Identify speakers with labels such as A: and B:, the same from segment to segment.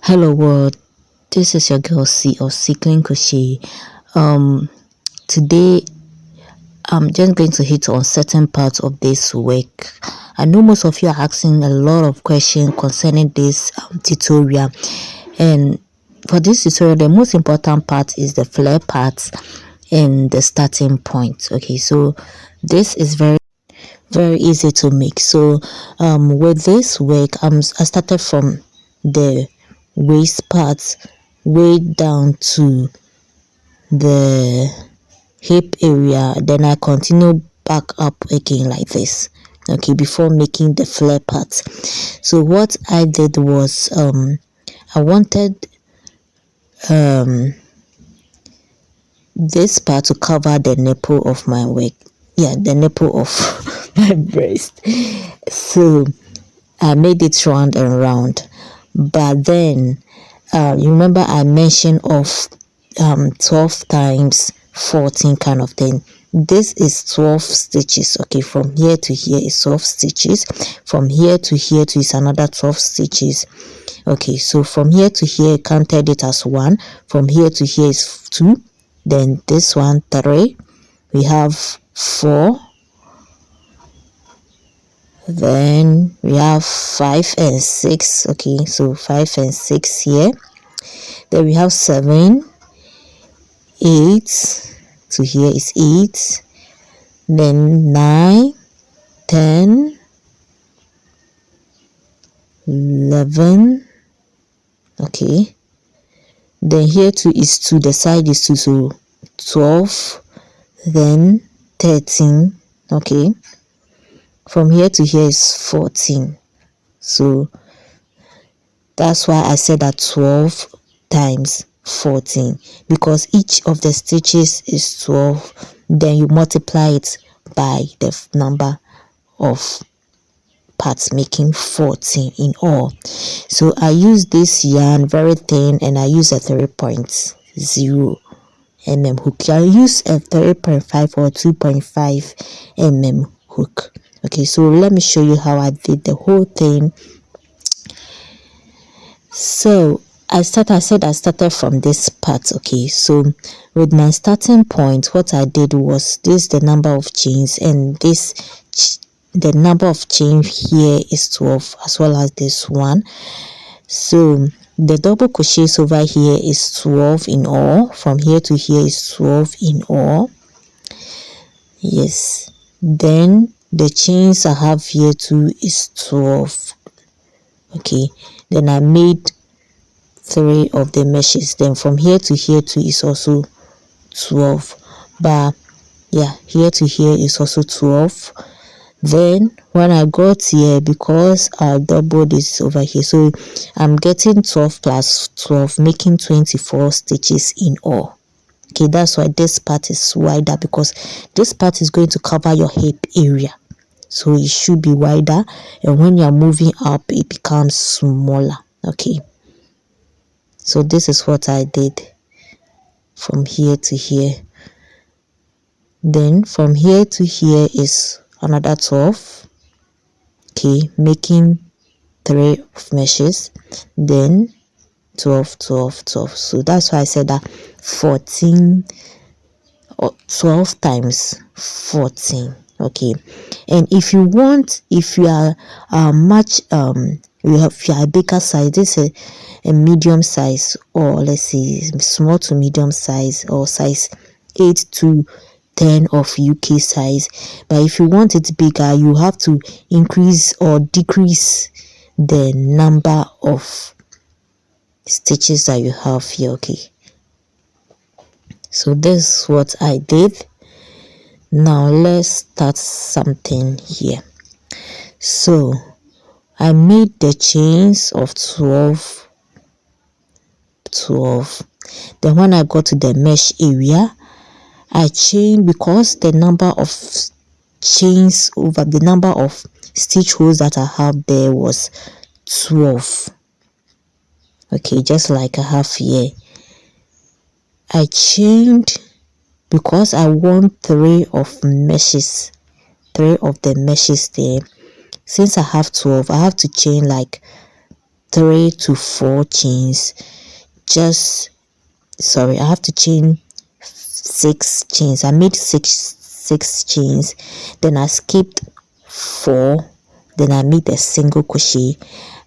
A: Hello world, this is your girl C of Cycling Crochet. Today I'm just going to hit on certain parts of this work. I know most of you are asking a lot of questions concerning this tutorial, and for this tutorial the most important part is the flare part and the starting point. Okay, so this is very easy to make. So with this work I started from the waist part way down to the hip area, then I continue back up again like this, okay, before making the flare part. So what I did was I wanted this part to cover the nipple of my work, the nipple of my breast. So I made it round and round, but then you remember I mentioned of 12 times 14 kind of thing. This is 12 stitches. Okay, from here to here is 12 stitches, from here to here to is another 12 stitches. Okay, so from here to here counted it as 1, from here to here is 2, then this one 3, we have 4, then we have 5 and 6. Okay, so 5 and 6 here, then we have 7, 8 to here is 8, then 9, 10, 11. Okay, then here 2 is 2, the side is 2, so 12, then 13. Okay, from here to here is 14, so that's why I said that 12 times 14, because each of the stitches is 12, then you multiply it by the number of parts, making 14 in all. So I use this yarn very thin, and I use a 3.0 mm hook. I use a 3.5 or 2.5 mm hook. Okay, so let me show you how I did the whole thing. So I started from this part. Okay, so with my starting point, what I did was this, the number of chains, and this the number of chains here is 12, as well as this one. So the double crochets over here is 12 in all, from here to here is 12 in all. Yes, then the chains I have here too is 12. Okay, then I made 3 of the meshes, then from here to here too is also 12, but here to here is also 12. Then when I got here, because I doubled this over here, so I'm getting 12 plus 12, making 24 stitches in all. Okay, that's why this part is wider, because this part is going to cover your hip area, so it should be wider, and when you're moving up it becomes smaller. Okay, so this is what I did from here to here. Then from here to here is another 12. Okay, making 3 of meshes, then 12, 12, 12. So that's why I said that 14 or 12 times 14. Okay, and if you want, if you are if you are a bigger size, this is a medium size, or let's say small to medium size, or size 8 to 10 of UK size. But if you want it bigger, you have to increase or decrease the number of stitches that you have here. Okay, so this is what I did. Now let's start something here. So I made the chains of 12. Then when I got to the mesh area, I chained, because the number of chains over the number of stitch holes that I have there was 12. Okay, just like I have here. I chained because I want 3 of meshes, 3 of the meshes there. Since I have 12, I have to chain like 3 to 4 chains. I have to chain 6 chains. I made six chains, then I skipped 4, then I made a single crochet.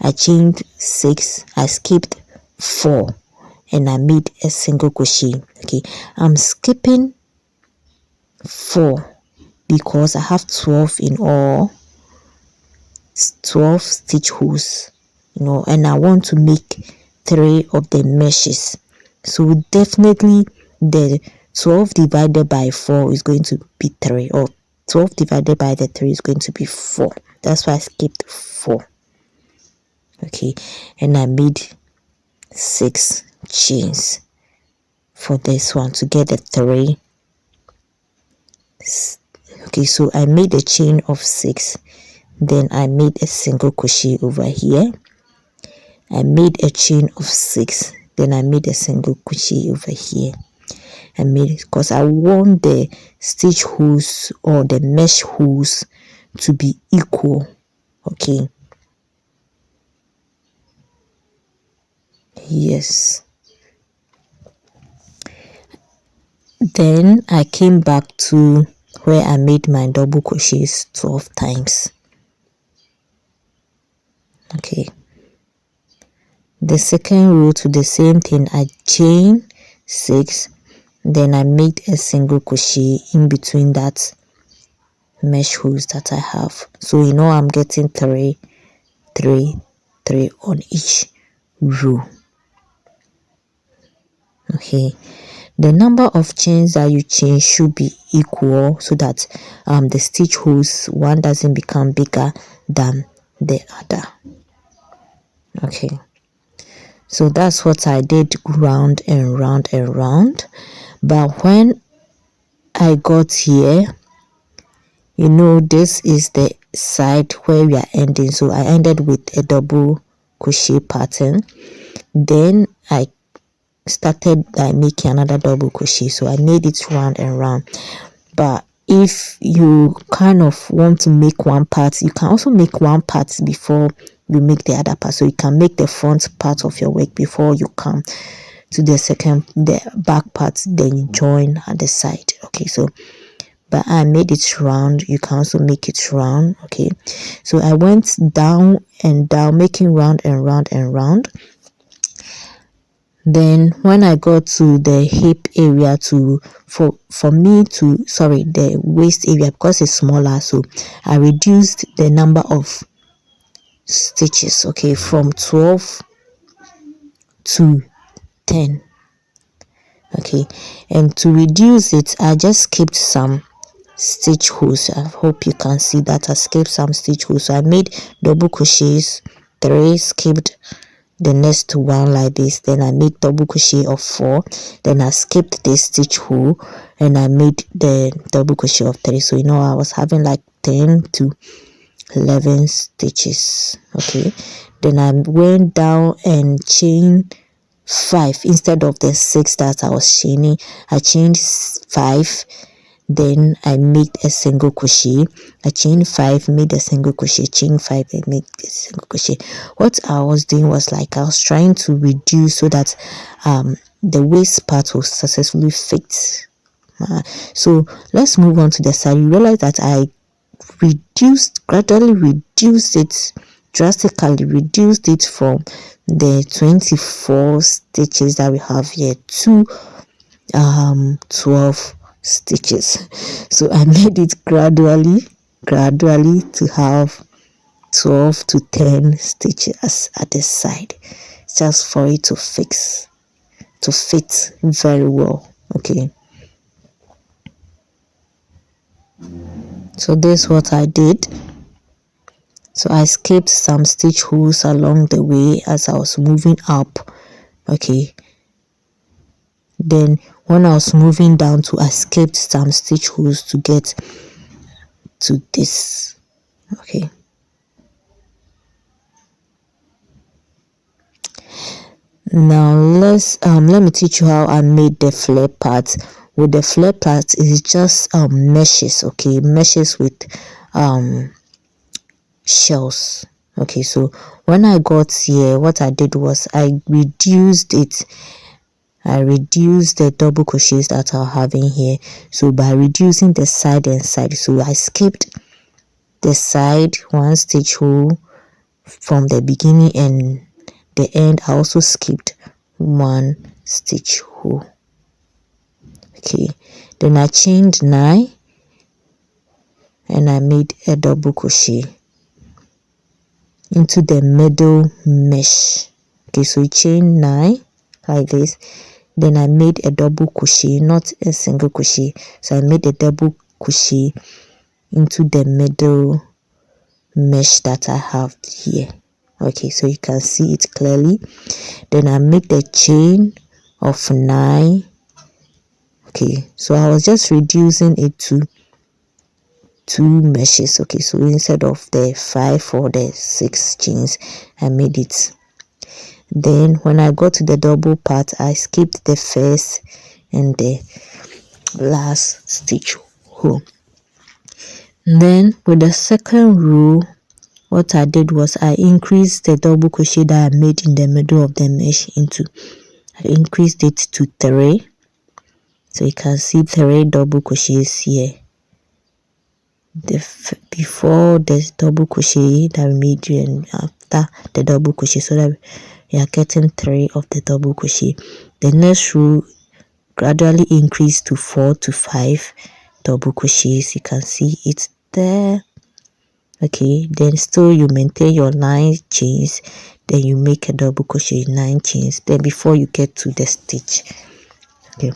A: I chained 6, I skipped 4, and I made a single crochet. Okay, I'm skipping 4 because I have 12 in all, 12 stitch holes, and I want to make 3 of the meshes. So definitely the 12 divided by 4 is going to be 3, or 12 divided by the 3 is going to be 4. That's why I skipped 4. Okay, and I made 6 chains for this one to get the 3. Okay, so I made a chain of 6, then I made a single crochet over here. I made a chain of 6, then I made a single crochet over here. I made it because I want the stitch holes or the mesh holes to be equal. Okay, yes. Then I came back to where I made my double crochets 12 times. Okay, the second row to the same thing, I chain 6, then I made a single crochet in between that mesh holes that I have. So I'm getting 3 on each row. Okay, the number of chains that you chain should be equal so that the stitch holes, one doesn't become bigger than the other. Okay, so that's what I did, round and round and round. But when I got here, this is the side where we are ending, so I ended with a double crochet pattern. Then I started by making another double crochet, so I made it round and round. But if you kind of want to make one part, you can also make one part before you make the other part. So you can make the front part of your work before you come to the back part, then you join at the side. Okay, so but I made it round. You can also make it round. Okay, so I went down and down, making round and round and round. Then when I got to the hip area, the waist area, because it's smaller, so I reduced the number of stitches, okay, from 12 to 10. Okay, and to reduce it, I just skipped some stitch holes. I hope you can see that I skipped some stitch holes. So I made double crochets 3, skipped the next one like this, then I made double crochet of 4, then I skipped this stitch hole and I made the double crochet of 3. So I was having like 10 to 11 stitches. Okay, then I went down and chained 5 instead of the 6 that I was chaining. I chained 5, then I made a single crochet. I chained 5, made a single crochet, chain 5, and made a single crochet. What I was doing was I was trying to reduce so that the waist part will successfully fit. So let's move on to the side. You realize that I gradually drastically reduced it from the 24 stitches that we have here to 12 stitches. So I made it gradually to have 12 to 10 stitches at the side, just for it to fit very well. Okay, so this is what I did. So I skipped some stitch holes along the way as I was moving up. Okay, then when I was moving down I skipped some stitch holes to get to this. Okay, now let me teach you how I made the flare part. With the flare part, it's just meshes. Okay, meshes with shells. Okay, so when I got here, what I did was I reduced it. I reduced the double crochets that I'm having here. So by reducing the side and side, so I skipped the side one stitch hole from the beginning and the end. I also skipped one stitch hole. Okay, then I chained 9 and I made a double crochet into the middle mesh. Okay, so you chain 9 like this, then I made a double crochet, not a single crochet. So I made a double crochet into the middle mesh that I have here. Okay, so you can see it clearly. Then I make the chain of 9. Okay, so I was just reducing it to 2 meshes. Okay, so instead of the 5 or the 6 chains, I made it. Then when I got to the double part, I skipped the first and the last stitch hole. Then with the second row, what I did was I increased the double crochet that I made in the middle of the mesh I increased it to 3. So you can see 3 double crochets here. Before the double crochet that we made and after the double crochet, so that we are getting 3 of the double crochet. The next row gradually increased to 4 to 5 double crochets. You can see it there. Okay, then still you maintain your 9 chains, then you make a double crochet 9 chains, then before you get to the stitch. Okay,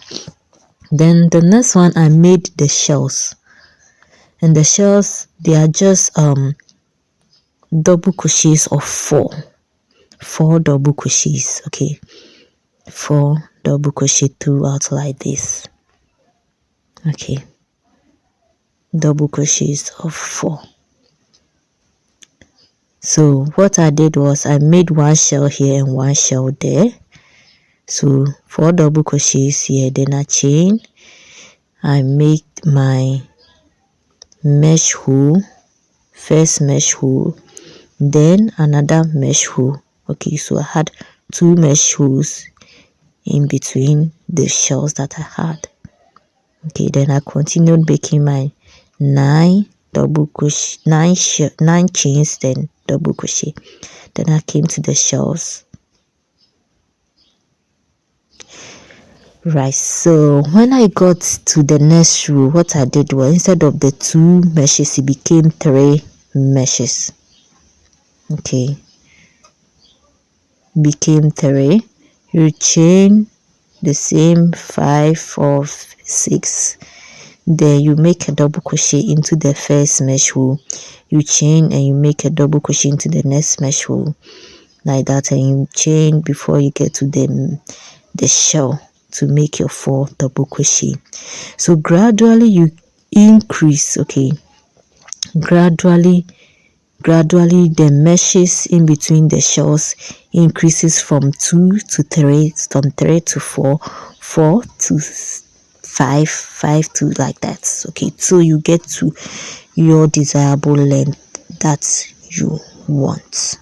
A: then the next one I made the shells, and the shells, they are just double crochets of 4 double crochets. Okay, 4 double crochet throughout like this. Okay, double crochets of 4. So what I did was I made 1 shell here and 1 shell there. So 4 double crochets here, then I chain. I make my mesh hole, first mesh hole, then another mesh hole. Okay, so I had 2 mesh holes in between the shells that I had. Okay, then I continued making my 9 double crochet, 9 chains, then double crochet. Then I came to the shells. Right, so when I got to the next row, what I did was instead of the 2 meshes, it became 3 meshes. Okay, became 3. You chain the same 5 or 6, then you make a double crochet into the first mesh hole. You chain and you make a double crochet into the next mesh hole like that, and you chain before you get to the shell to make your 4 double crochet. So gradually you increase. Okay, gradually the meshes in between the shells increases from 2 to 3, from 3 to 4, 4 to 5, 5 to like that. Okay, so you get to your desirable length that you want.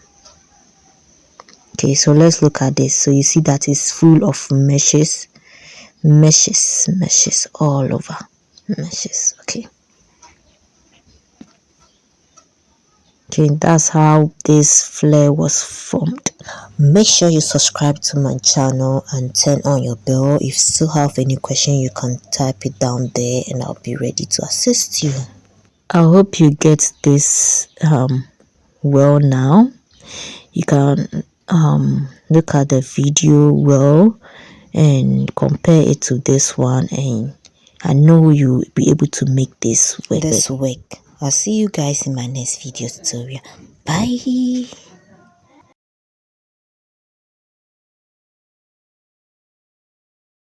A: Okay, so let's look at this. So you see that it's full of meshes all over, meshes. Okay, that's how this flare was formed. Make sure you subscribe to my channel and turn on your bell. If you still have any question, you can type it down there and I'll be ready to assist you. I hope you get this well now. You can look at the video well and compare it to this one, and I know you'll be able to make this work. I'll see you guys in my next video tutorial. Bye.